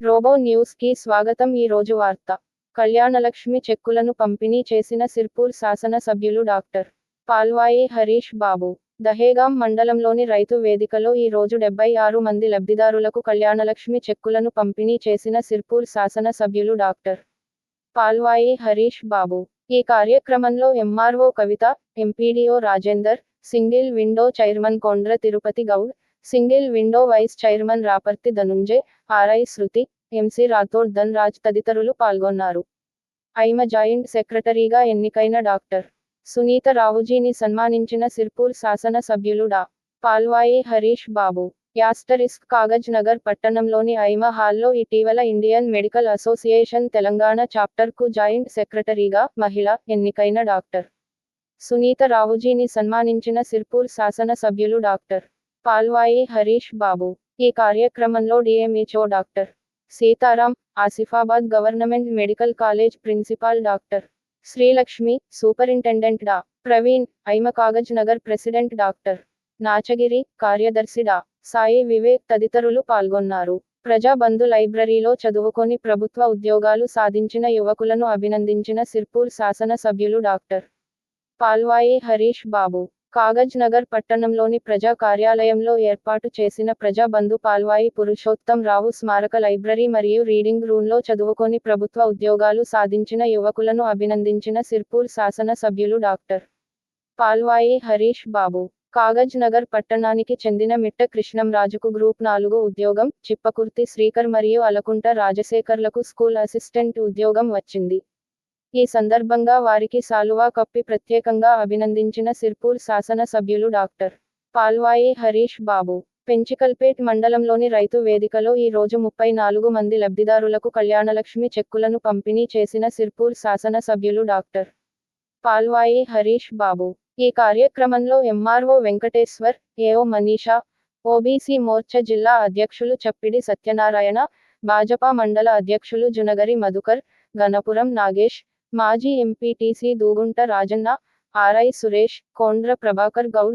Robo news కి స్వాగతం. ఈ రోజు వార్త. కళ్యాణలక్ష్మి చెక్కులను పంపిణీ చేసిన సిర్పూర్ శాసన సభ్యులు డాక్టర్ పాల్వాయి హరీష్ బాబు. దహేగాం మండలంలోని రైతు వేదికలో ఈ రోజు 76 మంది లబ్ధిదారులకు కళ్యాణలక్ష్మి చెక్కులను పంపిణీ చేసిన సిర్పూర్ శాసన సభ్యులు డాక్టర్ పాల్వాయి హరీష్ బాబు. ఈ కార్యక్రమంలో MRO Kavitha, MPDO Rajender, single window chairman Kondra Tirupathi Goud, single window vice chairman Raparthi Dhanunjay, RI Shruthi, MC Rathod Dhan Raj తదితరులు పాల్గొన్నారు. ఐమ జాయింట్ సెక్రటరీగా ఎన్నికైన డాక్టర్ సునీత రావుజీని సన్మానించిన సిర్పూర్ శాసన సభ్యులు డా. పాల్వాయి హరీష్ బాబు. కాగజ్ నగర్ పట్టణంలోని ఐమ హాల్లో ఇటీవల ఇండియన్ మెడికల్ అసోసియేషన్ తెలంగాణ చాప్టర్కు జాయింట్ సెక్రటరీగా మహిళ ఎన్నికైన డాక్టర్ సునీత రావుజీని సన్మానించిన సిర్పూర్ శాసన సభ్యులు డాక్టర్ పాల్వాయి హరీష్ బాబు. ఈ కార్యక్రమంలో DMHO doctor Sitaram, Asifabad government medical college principal doctor Srilakshmi, superintendent డా. Praveen, IMA Kagaznagar president doctor Nachagiri, కార్యదర్శి డా. సాయి వివేక్ తదితరులు పాల్గొన్నారు. ప్రజాబంధు లైబ్రరీలో చదువుకొని ప్రభుత్వ ఉద్యోగాలు సాధించిన యువకులను అభినందించిన సిర్పూర్ శాసన సభ్యులు డాక్టర్ పాల్వాయి హరీష్ బాబు. కాగజ్ నగర్ పట్టణంలోని ప్రజా కార్యాలయంలో ఏర్పాటు చేసిన ప్రజాబంధు పాల్వాయి పురుషోత్తం రావు స్మారక లైబ్రరీ మరియు రీడింగ్ రూంలో చదువుకొని ప్రభుత్వ ఉద్యోగాలు సాధించిన యువకులను అభినందించిన సిర్పూర్ శాసన సభ్యులు డాక్టర్ పాల్వాయి హరీష్ బాబు. కాగజ్ నగర్ పట్టణానికి చెందిన మిట్ట కృష్ణంరాజుకు గ్రూప్ 4 ఉద్యోగం, చిప్పకుర్తి శ్రీకర్ మరియు అలకుంట రాజశేఖర్లకు స్కూల్ అసిస్టెంట్ ఉద్యోగం వచ్చింది. ఈ సందర్భంగా వారికి శాలువా కప్పి ప్రత్యేకంగా అభినందించిన సిర్పూర్ శాసన సభ్యులు డాక్టర్ పాల్వాయి హరీష్ బాబు. పెంచికల్పేట్ మండలంలోని రైతు వేదికలో ఈ రోజు 34 మంది లబ్ధిదారులకు కళ్యాణలక్ష్మి చెక్కులను పంపిణీ చేసిన సిర్పూర్ శాసన సభ్యులు డాక్టర్ పాల్వాయి హరీష్ బాబు. ఈ కార్యక్రమంలో MRO Venkateshwar, AO Manisha, OBC Morcha జిల్లా అధ్యక్షులు చప్పిడి సత్యనారాయణ, భాజపా మండల అధ్యక్షులు జునగరి మధుకర్, గణపురం నాగేష్, మాజీ ఎంపీటీసీ దూగుంట రాజన్న, ఆర్ఐ సురేష్, కొండ్ర ప్రభాకర్ గౌడ్